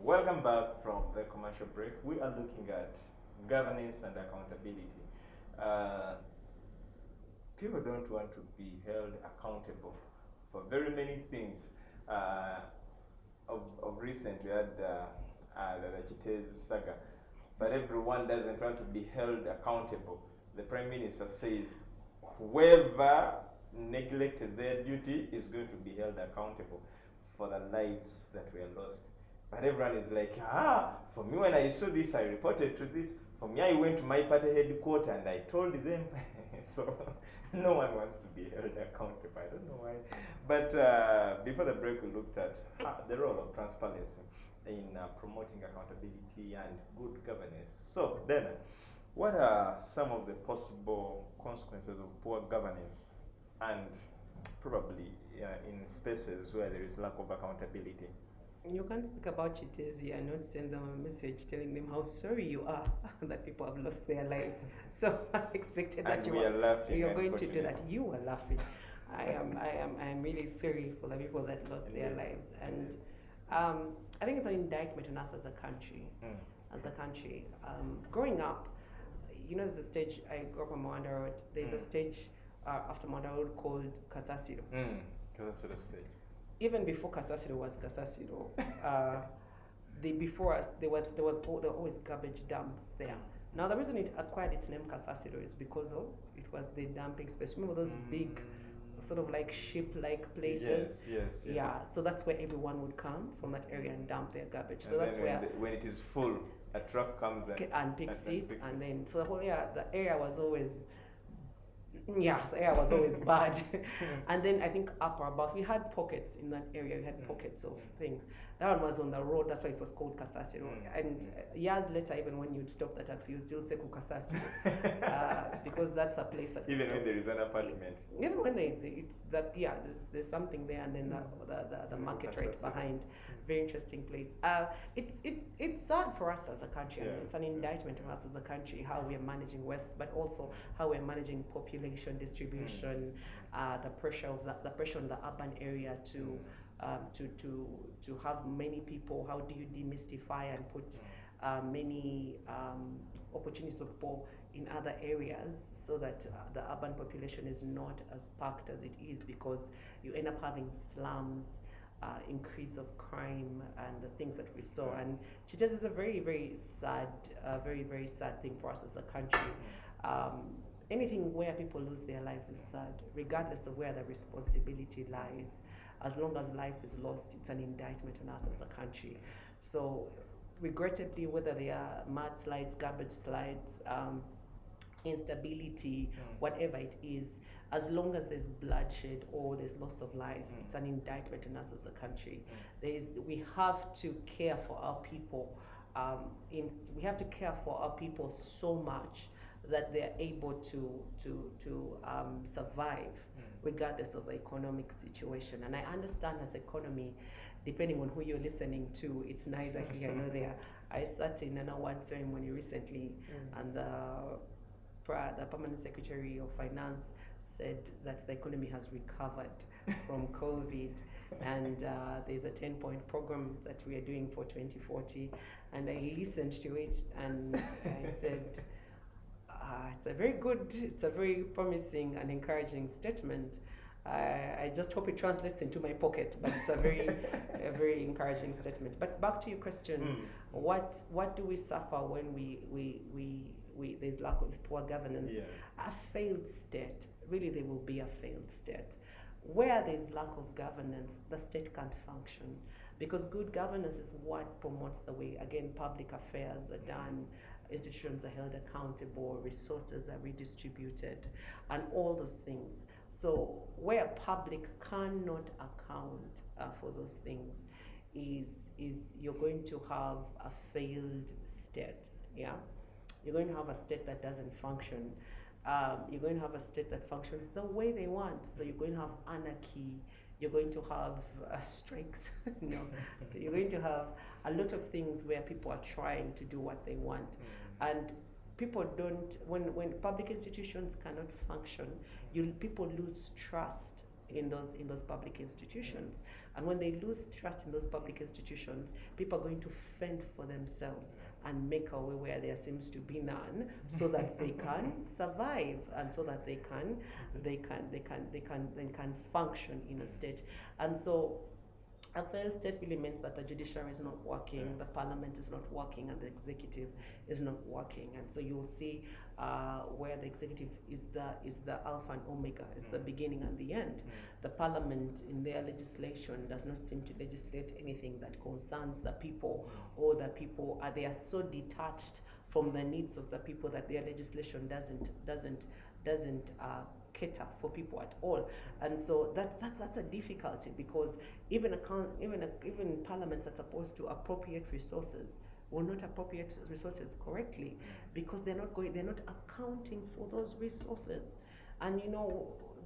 Welcome back from the commercial break. We are looking at governance and accountability. Uh, People don't want to be held accountable for very many things. Uh, of recent, we had the Chitez saga, but everyone doesn't want to be held accountable. The Prime Minister says whoever neglected their duty is going to be held accountable for the lives that were lost. But everyone is like, for me, when I saw this, I reported to this. For me, I went to my party headquarters and I told them. So no one wants to be held accountable. I don't know why. But before the break, we looked at the role of transparency in promoting accountability and good governance. So then, what are some of the possible consequences of poor governance and probably in spaces where there is lack of accountability? You can't speak about Chitezi and not send them a message telling them how sorry you are that people have lost their lives. So I expected that And we are laughing. you're going to do that. You are laughing. I am really sorry for the people that lost their lives, and I think it's an indictment on us as a country. As a country, growing up, there's a stage. I grew up on Mwanda Road. There's a stage after Mwanda Road called Kasasiro. Kasasiro stage. Even before Kasasiro was Kasasiro, before us there were always garbage dumps there. Now the reason it acquired its name Kasasiro is because it was the dumping space. Remember those big, sort of like ship-like places? Yes. Yeah, so that's where everyone would come from that area and dump their garbage. So And that's then where when it is full, a truck comes and picks it, and then so the area was always. Yeah, the air was always bad. And then I think upper about we had pockets in that area. We had pockets of things. That one was on the road. That's why it was called Kasasiro. And years later, even when you'd stop the taxi, you'd still say Kasasiro because that's a place that even when there is an apartment. Even when there is, it's that there's something there, and then the market right behind. Very interesting place. It's sad for us as a country. I mean, it's an indictment on us as a country how we are managing West, but also how we are managing population distribution, the pressure on the urban area to have many people. How do you demystify and put many opportunities for people in other areas so that the urban population is not as packed as it is, because you end up having slums. Increase of crime and the things that we saw, and Chitez is a very, very sad, very, very sad thing for us as a country. Anything where people lose their lives is sad, regardless of where the responsibility lies. As long as life is lost, it's an indictment on us as a country. So, regrettably, whether they are mudslides, garbage slides, instability, whatever it is, as long as there's bloodshed or there's loss of life, it's an indictment on us as a country. We have to care for our people. We have to care for our people so much that they're able to survive, regardless of the economic situation. And I understand as economy, depending on who you're listening to, it's neither here nor there. I sat in an award ceremony recently, and the permanent secretary of finance said that the economy has recovered from COVID, and there's a 10-point program that we are doing for 2040, and I listened to it, and I said, it's a very promising and encouraging statement. I just hope it translates into my pocket, but it's a very encouraging statement. But back to your question, what do we suffer when there's lack of poor governance? Yes. A failed state. Really, there will be a failed state. Where there's lack of governance, the state can't function, because good governance is what promotes the way, again, public affairs are done, institutions are held accountable, resources are redistributed, and all those things. So where public cannot account for those things is you're going to have a failed state. Yeah, you're going to have a state that doesn't function. You're going to have a state that functions the way they want. So you're going to have anarchy. You're going to have strikes. You're going to have a lot of things where people are trying to do what they want, and people don't. When public institutions cannot function, people lose trust in those public institutions, And when they lose trust in those public institutions, people are going to fend for themselves and make a way where there seems to be none, so that they can survive and so that they can function in a state. And so a failed state really means that the judiciary is not working, the parliament is not working, and the executive is not working. And so you will see where the executive is the alpha and omega, is the beginning and the end. The parliament in their legislation does not seem to legislate anything that concerns the people, or the people they are so detached from the needs of the people that their legislation doesn't cater for people at all. And so that's a difficulty, because even parliaments are supposed to appropriate resources will not appropriate resources correctly, because they're not accounting for those resources. And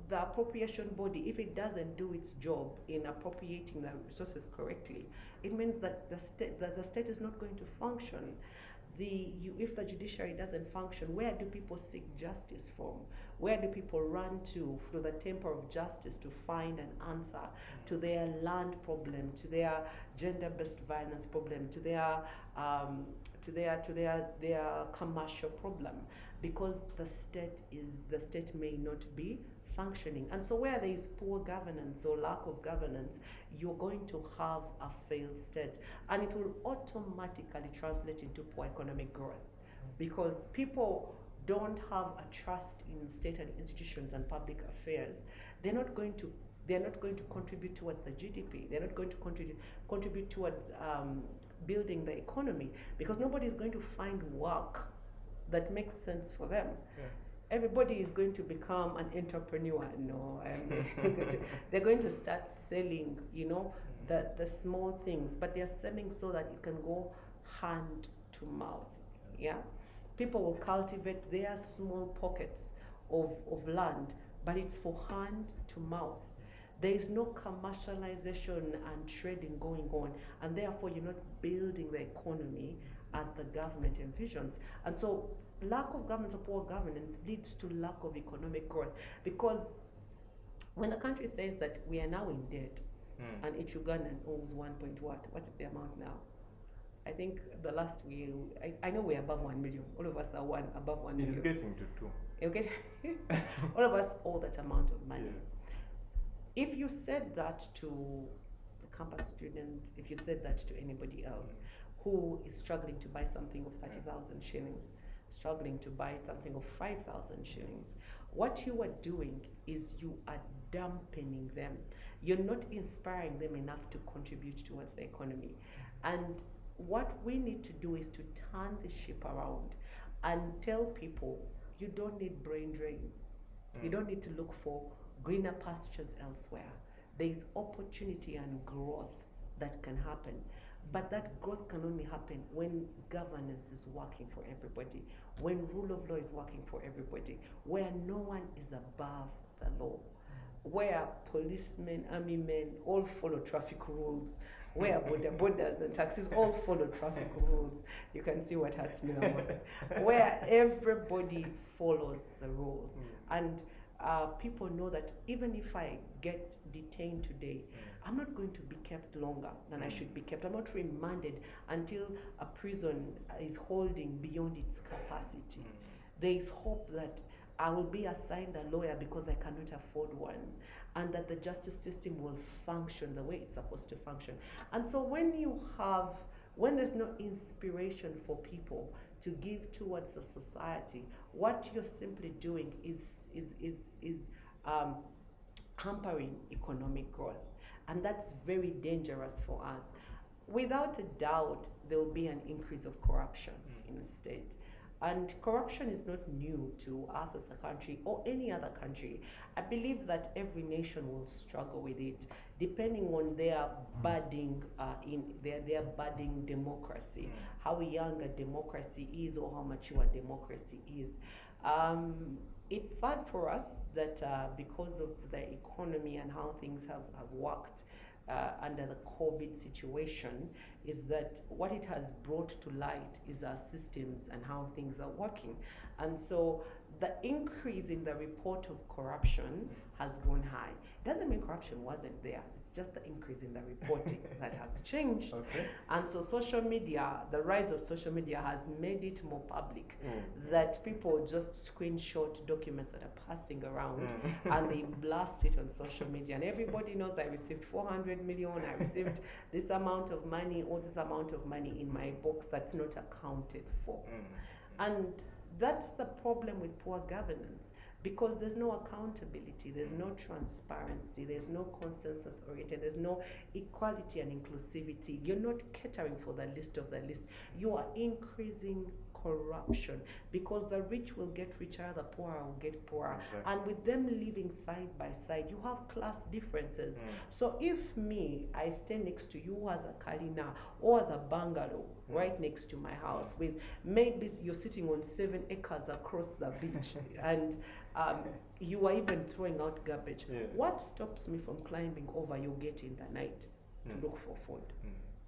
the appropriation body, if it doesn't do its job in appropriating the resources correctly, it means that the state is not going to function. If the judiciary doesn't function, where do people seek justice from? Where do people run to through the temple of justice to find an answer to their land problem, to their gender-based violence problem, to their commercial problem? Because the state may not be functioning. And so where there is poor governance or lack of governance, you're going to have a failed state, and it will automatically translate into poor economic growth, because people don't have a trust in state and institutions and public affairs. They're not going to contribute towards the GDP. They're not going to contribute towards building the economy, because nobody is going to find work that makes sense for them. Everybody is going to become an entrepreneur. No, they're going to start selling, the small things, but they're selling so that it can go hand to mouth. Yeah, people will cultivate their small pockets of land, but it's for hand to mouth. There is no commercialization and trading going on, and therefore you're not building the economy as the government envisions. And so lack of governance or poor governance leads to lack of economic growth, because when a country says that we are now in debt, and each Ugandan owes what is the amount now? I think the last I know we're above 1 million. All of us are above 1 million. It is getting to 2. Okay, all of us owe that amount of money. Yes. If you said that to the campus student, if you said that to anybody else who is struggling to buy something of 30,000 shillings, struggling to buy something of 5,000 shillings, what you are doing is you are dampening them. You're not inspiring them enough to contribute towards the economy. And what we need to do is to turn the ship around and tell people, you don't need brain drain. You don't need to look for greener pastures elsewhere. There is opportunity and growth that can happen. But that growth can only happen when governance is working for everybody, when rule of law is working for everybody, where no one is above the law, where policemen, army men all follow traffic rules, where borders and taxis all follow traffic rules. You can see what hurts me the most. Where everybody follows the rules. And people know that even if I get detained today, I'm not going to be kept longer than I should be kept. I'm not remanded until a prison is holding beyond its capacity. There is hope that I will be assigned a lawyer because I cannot afford one, and that the justice system will function the way it's supposed to function. And so when there's no inspiration for people to give towards the society, what you're simply doing is hampering economic growth. And that's very dangerous for us. Without a doubt, there will be an increase of corruption in the state. And corruption is not new to us as a country or any other country. I believe that every nation will struggle with it, depending on their budding their budding democracy, how young a democracy is or how mature a democracy is. It's sad for us that because of the economy and how things have worked under the COVID situation, is that what it has brought to light is our systems and how things are working. And so the increase in the report of corruption has gone high. It doesn't mean corruption wasn't there. It's just the increase in the reporting that has changed. Okay. And so social media, the rise of social media has made it more public that people just screenshot documents that are passing around and they blast it on social media. And everybody knows I received 400 million, I received this amount of money or this amount of money in my box that's not accounted for. And that's the problem with poor governance, because there's no accountability, there's no transparency, there's no consensus oriented, there's no equality and inclusivity. You're not catering for the least of the least. You are increasing corruption, because the rich will get richer, the poor will get poorer. Exactly. And with them living side by side, you have class differences. So if me, I stay next to you as a Kalina or as a bungalow right next to my house, with maybe you're sitting on 7 acres across the beach and you are even throwing out garbage, what stops me from climbing over your gate in the night to look for food?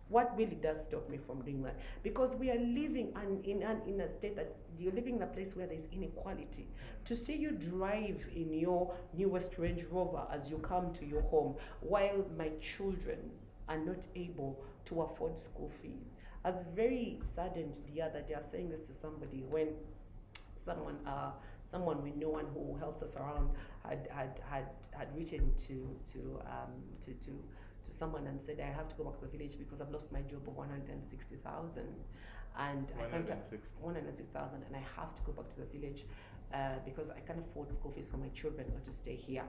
What really does stop me from doing that? Because we are living in a state that you're living in a place where there's inequality. To see you drive in your newest Range Rover as you come to your home, while my children are not able to afford school fees, has very saddened the other day. I was saying this to somebody when someone we know and who helps us around had written to someone and said, I have to go back to the village because I've lost my job of 160,000 and 160,000 and I have to go back to the village because I can't afford school fees for my children or to stay here.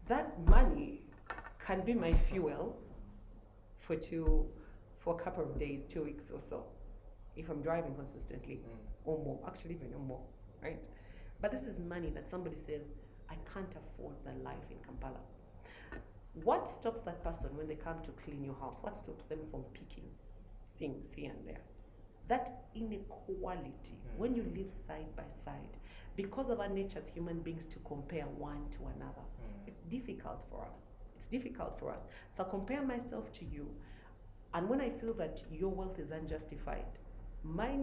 That money can be my fuel for a couple of days, 2 weeks or so, if I'm driving consistently or more, actually even more, right? But this is money that somebody says, I can't afford the life in Kampala. What stops that person when they come to clean your house? What stops them from picking things here and there? That inequality, when you live side by side, because of our nature as human beings to compare one to another, it's difficult for us. It's difficult for us. So I compare myself to you, and when I feel that your wealth is unjustified, my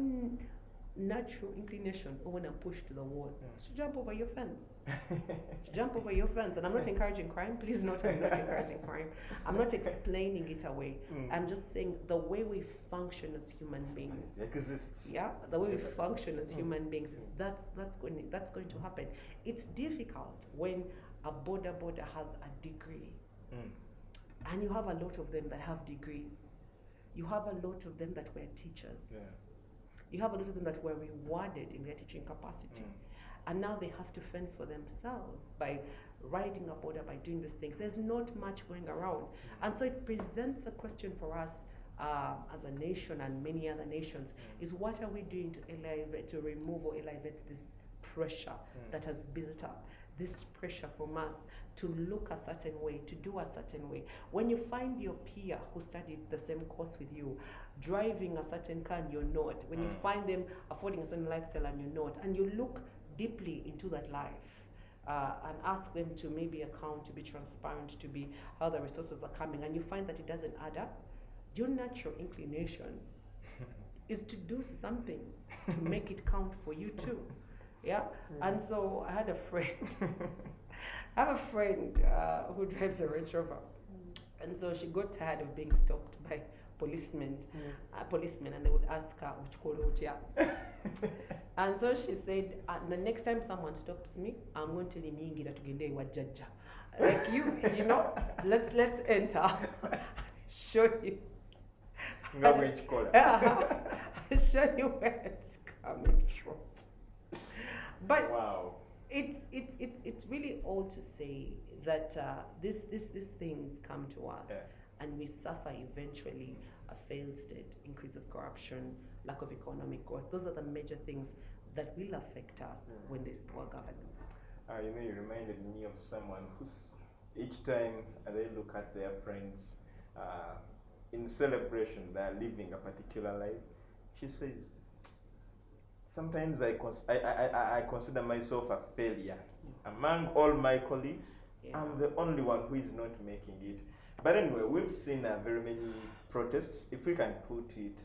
natural inclination, or when I'm pushed to the wall, is to jump over your fence. To jump over your fence. And I'm not encouraging crime. Please note, I'm not encouraging crime. I'm not explaining it away. I'm just saying the way we function as human beings. Exists. Yeah, the way we function as human beings is that's going to happen. It's difficult when a border has a degree, and you have a lot of them that have degrees. You have a lot of them that were teachers. You have a lot of them that were rewarded in their teaching capacity. And now they have to fend for themselves by riding a border, by doing these things. There's not much going around. And so it presents a question for us as a nation and many other nations, is what are we doing to remove or elevate this pressure that has built up? This pressure from us to look a certain way, to do a certain way. When you find your peer who studied the same course with you, driving a certain car and you're not, when you find them affording a certain lifestyle and you're not, and you look deeply into that life and ask them to maybe account, to be transparent, to be how the resources are coming, and you find that it doesn't add up, your natural inclination is to do something to make it count for you too. Yeah, and so I had a friend. I have a friend who drives a Range Rover, and so she got tired of being stopped by policemen, and they would ask her, and so she said, the next time someone stops me, I'm going to tell him, like you know, let's enter, show you. I'll show you where it's coming from. But wow. It's really all to say that these things come to us, and we suffer eventually a failed state, increase of corruption, lack of economic growth. Those are the major things that will affect us when there's poor governance. You reminded me of someone who's each time they look at their friends in celebration, they're living a particular life. She says, sometimes I consider myself a failure. Among all my colleagues, I'm the only one who is not making it. But anyway, we've seen very many protests. If we can put it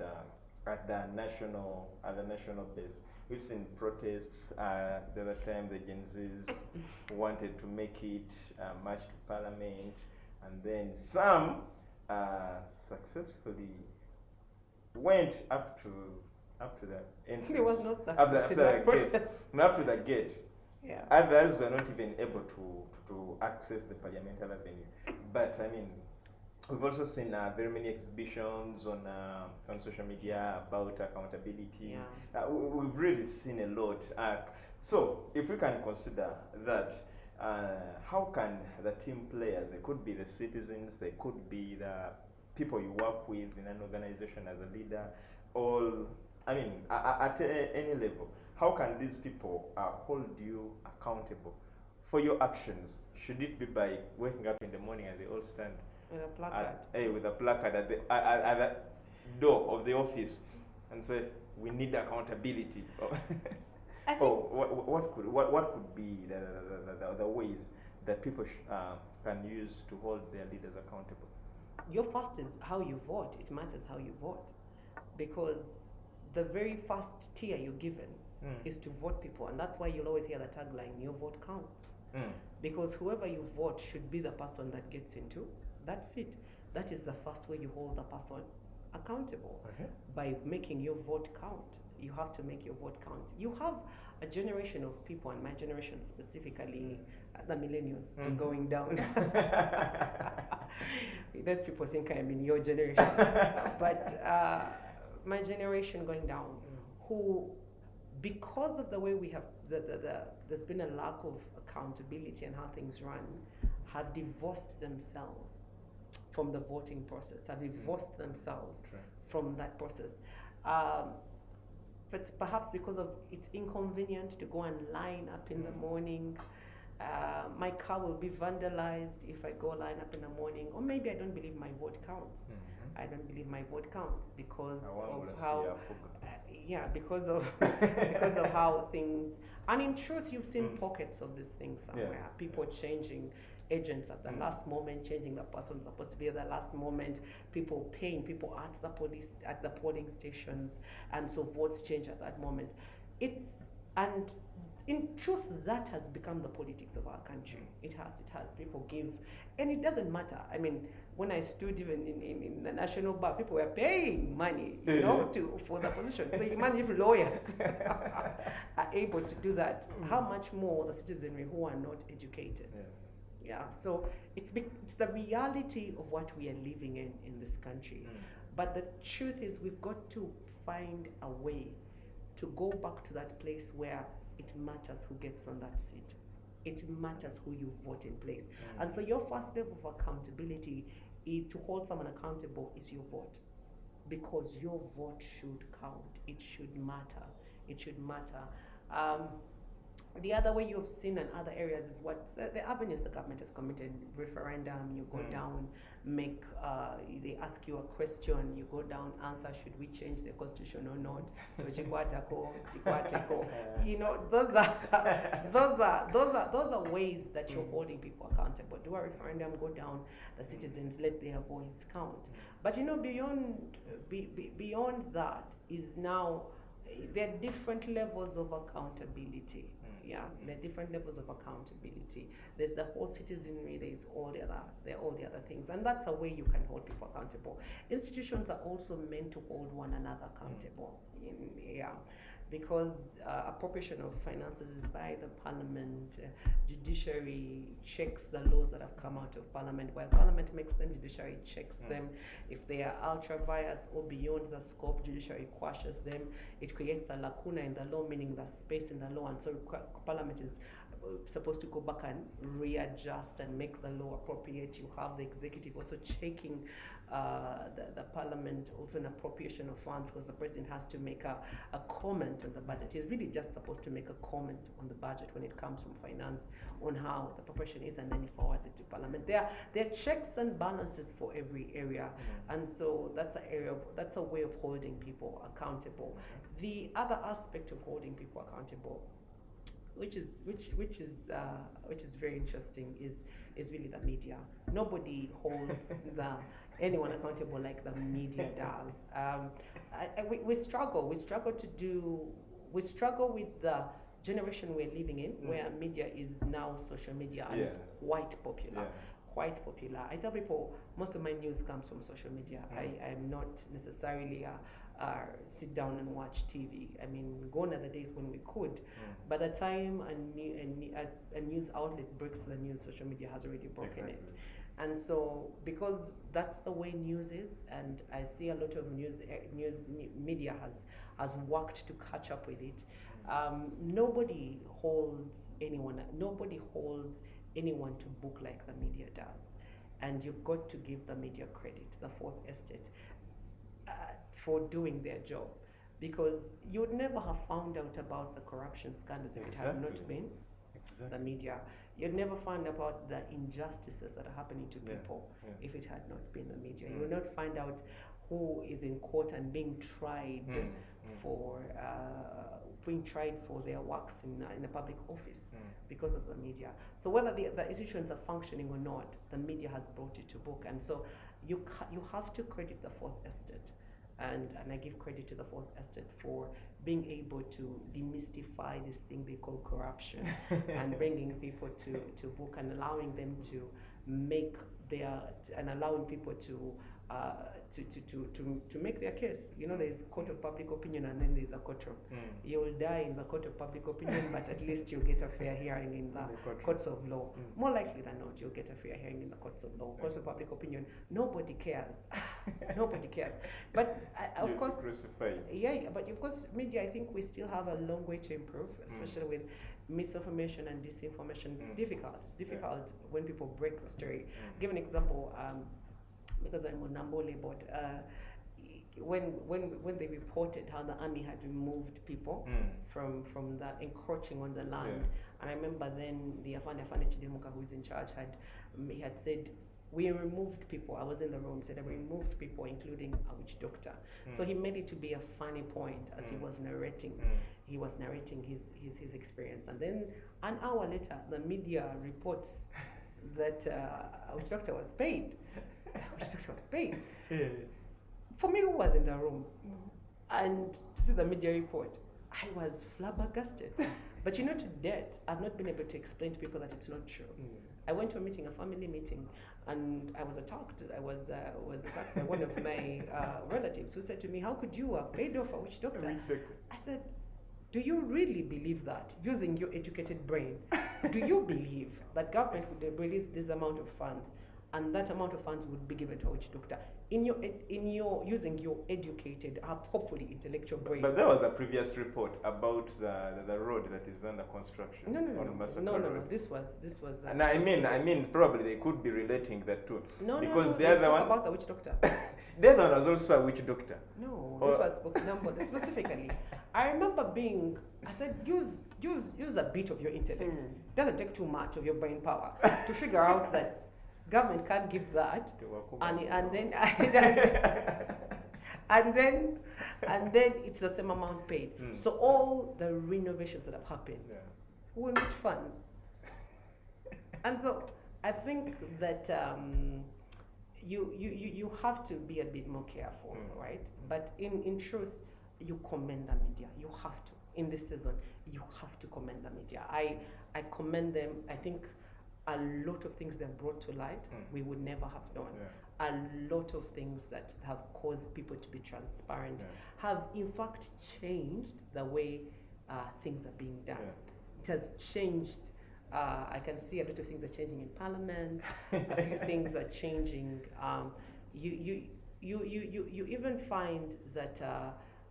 at the national base. We've seen protests. The other time, the Gen Zs wanted to make it march to Parliament, and then some successfully went up to the entrance. There was no success in that process. Up to the gate. Yeah. Others were not even able to access the parliamentary avenue. But I mean, we've also seen very many exhibitions on social media about accountability. Yeah. We've really seen a lot. So if we can consider that, how can the team players, they could be the citizens, they could be the people you work with in an organization as a leader, all, I mean, at any level, how can these people hold you accountable for your actions? Should it be by waking up in the morning and they all stand with a placard, with a placard at the door of the office and say, we need accountability? Or what could be the ways that people can use to hold their leaders accountable? Your first is how you vote. It matters how you vote, because the very first tier you're given is to vote people, and that's why you'll always hear the tagline, your vote counts. Because whoever you vote should be the person that gets into that seat. That is the first way you hold the person accountable, by making your vote count. You have to make your vote count. You have a generation of people, and my generation specifically, the millennials, going down. Those people think I'm in your generation, but my generation going down, who, because of the way we have, there's been a lack of accountability and how things run, have divorced themselves from the voting process, have divorced themselves from that process. But perhaps because of it's inconvenient to go and line up in the morning. My car will be vandalized if I go line up in the morning, or maybe I don't believe my vote counts. I don't believe my vote counts because of how, because of how things. And in truth, you've seen pockets of these things somewhere. People changing agents at the last moment, changing the person supposed to be at the last moment. People paying people at the police, at the polling stations, and so votes change at that moment. And in truth, that has become the politics of our country. It has. People give, and it doesn't matter. I mean, when I stood even in the National Bar, people were paying money, for the position. So imagine if lawyers are able to do that, how much more the citizenry who are not educated. So it's the reality of what we are living in this country. But the truth is, we've got to find a way to go back to that place where it matters who gets on that seat. It matters who you vote in place. And so your first level of accountability to hold someone accountable is your vote. Because your vote should count. It should matter. It should matter. The other way you've seen in other areas is what the avenues the government has committed. Referendum, you go down, they ask you a question, you go down, answer, should we change the constitution or not? Those are ways that you're holding people accountable. Do a referendum, go down, the citizens let their voice count. But beyond that is now, there are different levels of accountability. There are different levels of accountability. There's the whole citizenry, there are all the other things. And that's a way you can hold people accountable. Institutions are also meant to hold one another accountable. Because appropriation of finances is by the parliament. Judiciary checks the laws that have come out of parliament. While parliament makes them, judiciary checks them. If they are ultra-vires or beyond the scope, judiciary quashes them. It creates a lacuna in the law, meaning the space in the law, and so parliament is supposed to go back and readjust and make the law appropriate. You have the executive also checking the parliament, also an appropriation of funds, because the president has to make a comment on the budget. He's really just supposed to make a comment on the budget when it comes from finance, on how the appropriation is, and then he forwards it to parliament. There are checks and balances for every area, and so that's a way of holding people accountable. The other aspect of holding people accountable, which is very interesting, is really the media. Nobody holds anyone accountable like the media does. We struggle. We struggle with the generation we're living in, where media is now social media and it's quite popular. Yeah. Quite popular. I tell people most of my news comes from social media. I'm not necessarily sit down and watch TV. I mean, gone are the days when we could. By the time a news outlet breaks the news, social media has already broken it. And so, because that's the way news is, and I see a lot of media has worked to catch up with it. Nobody holds anyone to book like the media does, and you've got to give the media credit, the Fourth Estate, for doing their job, because you would never have found out about the corruption scandals if it had not been the media. You'd never find about the injustices that are happening to people if it had not been the media. You would not find out who is in court and being tried for their works in a public office because of the media. So whether the institutions are functioning or not, the media has brought it to book. And so you have to credit the Fourth Estate. And I give credit to the Fourth Estate for being able to demystify this thing they call corruption and bringing people to book and allowing them to make allowing people to make their case. You know, there's court of public opinion, and then there's a court of you will die in the court of public opinion, but at least you'll get a fair hearing in the courts of law. More likely than not, you'll get a fair hearing in the courts of law. Courts of public opinion, nobody cares. Nobody cares. But of course, but of course, media, I think we still have a long way to improve, especially with misinformation and disinformation. It's difficult. It's difficult when people break the story. Give an example. Because I'm on Nambole board, when they reported how the army had removed people from the encroaching on the land, and I remember then the Afande Chidemuka, who is in charge, he had said, we removed people. I was in the room. He said, I removed people, including a witch doctor. So he made it to be a funny point as he was narrating. He was narrating his experience, and then an hour later, the media reports that a witch doctor was paid. For me, who was in the room, and to see the media report, I was flabbergasted. But to date, I've not been able to explain to people that it's not true. I went to a family meeting, and I was attacked. I was attacked by one of my relatives, who said to me, "How could you have paid off a witch doctor?" I said, "Do you really believe that, using your educated brain? Do you believe that government would release this amount of funds, and that amount of funds would be given to a witch doctor in your using your educated, hopefully intellectual brain?" But there was a previous report about the road that is under construction. No. This was. And I mean, probably they could be relating that too. Because the other one about the witch doctor. The other one was also a witch doctor. No, this was Bukidambo specifically. I remember I said, use a bit of your intellect. It doesn't take too much of your brain power to figure out that government can't give that, and then it's the same amount paid. So all the renovations that have happened will need funds. And so I think that you have to be a bit more careful, right? But in truth, you commend the media. You have to. In this season, you have to commend the media. I commend them. I think a lot of things they've brought to light we would never have known. A lot of things that have caused people to be transparent have in fact changed the way things are being done. It has changed. I can see a lot of things are changing in Parliament. A few things are changing. You even find that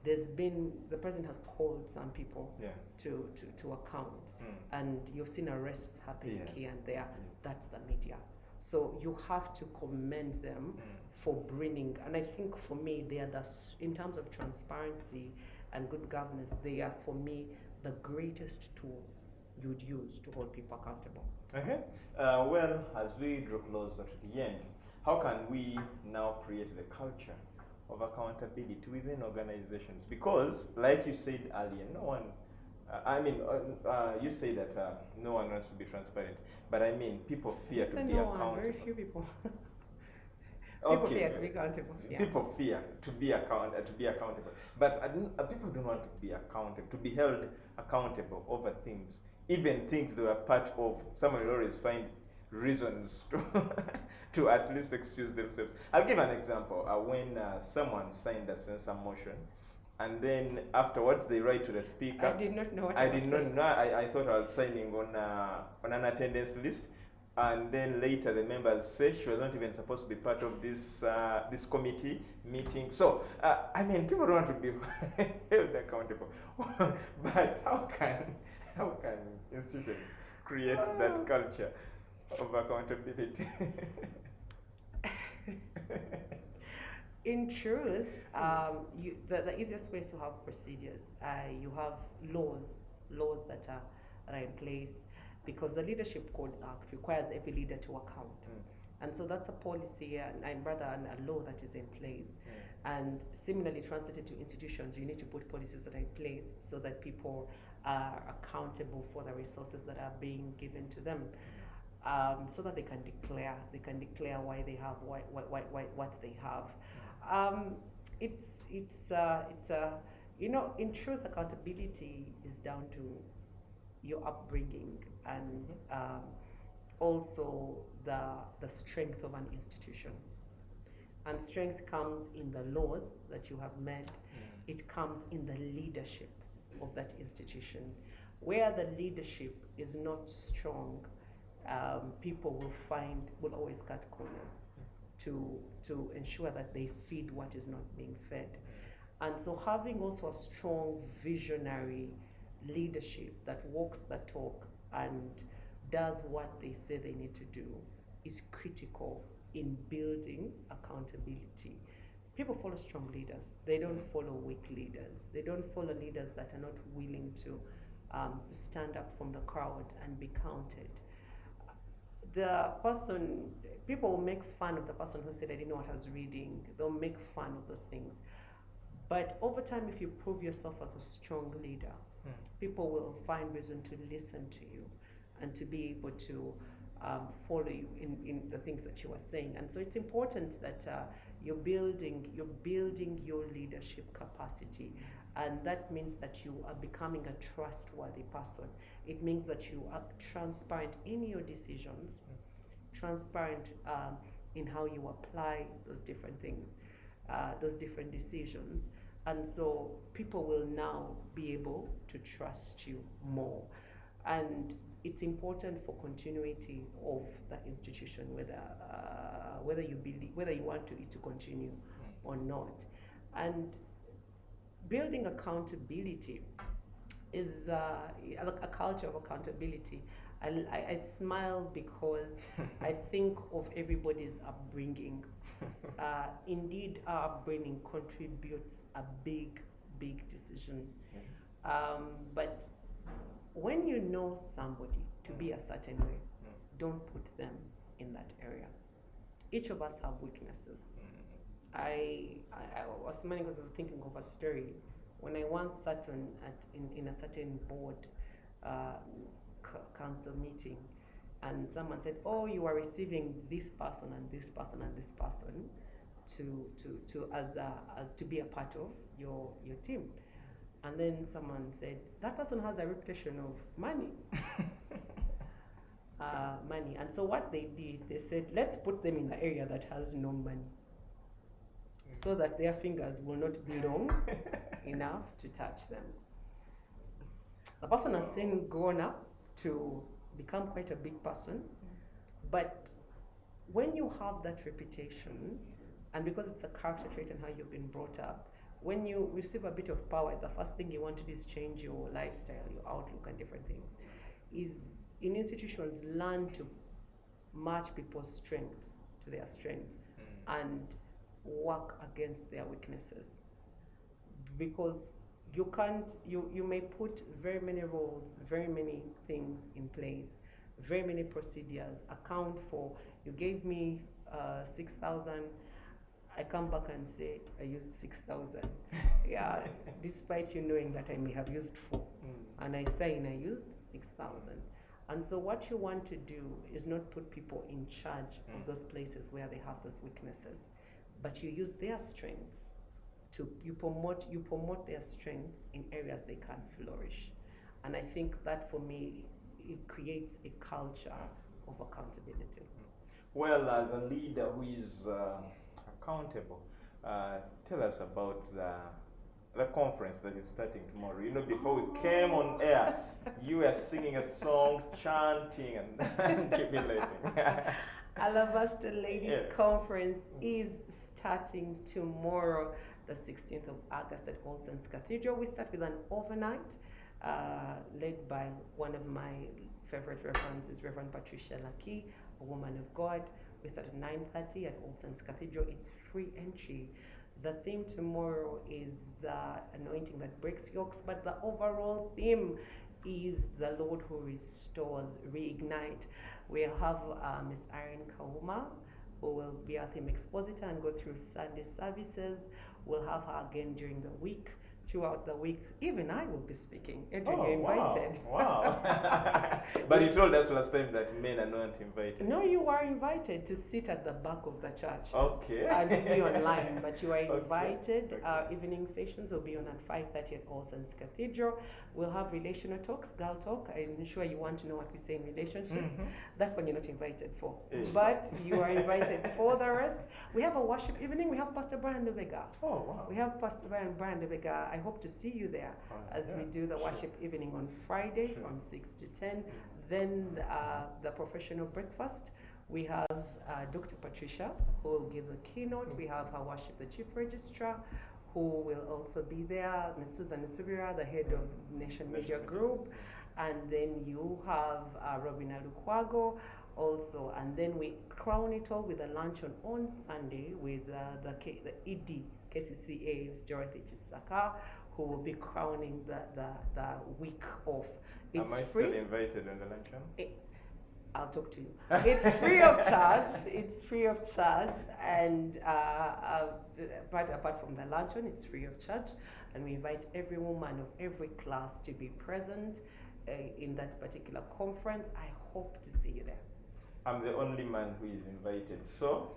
the president has called some people to account, and you've seen arrests happening here and there. That's the media. So you have to commend them for bringing, and I think for me, they are in terms of transparency and good governance, they are for me the greatest tool you'd use to hold people accountable. Okay. Well, as we draw closer to the end, how can we now create the culture of accountability within organizations? Because, like you said earlier, no one, you say that no one wants to be transparent, but I mean, people fear to be accountable. Very few people. People fear to be accountable. Yeah. People fear to be accountable, but people don't want to be accountable, to be held accountable over things, even things they were part of. Someone will always find reasons to to at least excuse themselves. I'll give an example. When someone signed a censor motion, and then afterwards they write to the speaker. I did not know what I did not know. I thought I was signing on an attendance list, and then later the members say she was not even supposed to be part of this this committee meeting. So I mean, people don't want to be held accountable. But how can institutions create that culture of accountability? In truth, the easiest way is to have procedures. You have laws that are in place, because the Leadership Code Act requires every leader to account. And so that's a policy and rather a law that is in place. And similarly, translated to institutions, you need to put policies that are in place so that people are accountable for the resources that are being given to them. So that they can declare why they have what they have. In truth, accountability is down to your upbringing and also the strength of an institution. And strength comes in the laws that you have made. It comes in the leadership of that institution. Where the leadership is not strong, people will always cut corners to ensure that they feed what is not being fed. And so having also a strong visionary leadership that walks the talk and does what they say they need to do is critical in building accountability. People follow strong leaders. They don't follow weak leaders. They don't follow leaders that are not willing to stand up from the crowd and be counted. People will make fun of the person who said, I didn't know what I was reading. They'll make fun of those things. But over time, if you prove yourself as a strong leader, people will find reason to listen to you and to be able to follow you in the things that you are saying. And so it's important that you're building your leadership capacity. And that means that you are becoming a trustworthy person. It means that you are transparent in your decisions, transparent in how you apply those different things, those different decisions. And so people will now be able to trust you more. And it's important for continuity of the institution, whether you want it to continue or not. And building accountability is a culture of accountability. I smile because I think of everybody's upbringing. Indeed, our upbringing contributes a big decision. But when you know somebody to be a certain way, don't put them in that area. Each of us have weaknesses. I was smiling because I was thinking of a story. When I once sat in a certain board council meeting, and someone said, "Oh, you are receiving this person and this person and this person to be a part of your team," and then someone said, "That person has a reputation of money." Money. And so what they did, they said, let's put them in the area that has no money, so that their fingers will not be long enough to touch them. The person has since grown up to become quite a big person, but when you have that reputation, and because it's a character trait and how you've been brought up, when you receive a bit of power, the first thing you want to do is change your lifestyle, your outlook, and different things. In institutions, learn to match people's strengths to their strengths and work against their weaknesses. Because you may put very many roles, very many things in place, very many procedures, account for, you gave me 6,000, I come back and say I used 6,000. Yeah, despite you knowing that I may have used 4. And I say I used 6,000. And so what you want to do is not put people in charge of those places where they have those weaknesses. but you use their strengths to you promote their strengths in areas they can flourish. And I think that for me, it creates a culture of accountability. Well, as a leader who is accountable, tell us about the conference that is starting tomorrow. You know, before we came on air, you were singing a song, chanting and jubilating. Alabaster Ladies Yeah. Conference is starting tomorrow, the 16th of August at All Saints Cathedral. We start with an overnight led by one of my favorite reverends, is Reverend Patricia Laki, a woman of God. We start at 9:30 at All Saints Cathedral. It's free entry. The theme tomorrow is the anointing that breaks yokes, but the overall theme is the Lord who restores, reignite. We'll have Miss Irene Kauma, who will be our theme expositor and go through Sunday services. We'll have her again during the week. Throughout the week, even I will be speaking. Adrian, you're invited. Wow. But you told us last time that men are not invited. No, you are invited to sit at the back of the church. Okay. And to be online, but you are Okay, invited. okay. Our evening sessions will be on at 5:30 at All Saints Cathedral. We'll have relational talks, girl talk. I'm sure you want to know what we say in relationships. Mhm. That one you're not invited for. Yeah. But you are invited for the rest. We have a worship evening. We have Pastor Brian Levega. Oh, wow. We have Pastor Brian Levega. I hope to see you there as we do the worship evening on Friday Sure. from 6 to 10. Then the professional breakfast. We have Dr. Patricia, who will give the keynote. We have her worship, the chief registrar, who will also be there. Ms. Susan Subira, the head of Nation Media Group. And then you have Robina Lukwago also. And then we crown it all with a luncheon on Sunday with the ED, KCCA, Ms. Dorothy Chisaka, who will be crowning the week off. It's Am I free. still invited on the luncheon? I'll talk to you. It's free of charge. It's free of charge, and but apart from the luncheon, it's free of charge, and we invite every woman of every class to be present in that particular conference. I hope to see you there. I'm the only man who is invited, so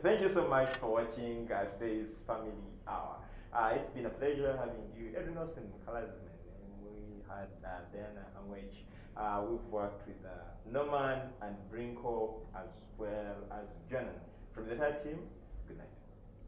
thank you so much for watching today's Family Hour. It's been a pleasure having you. Everyone else in Kalazman. We had Diana Amwech. We've worked with Norman and Brinko as well as Janan. From the entire team, good night.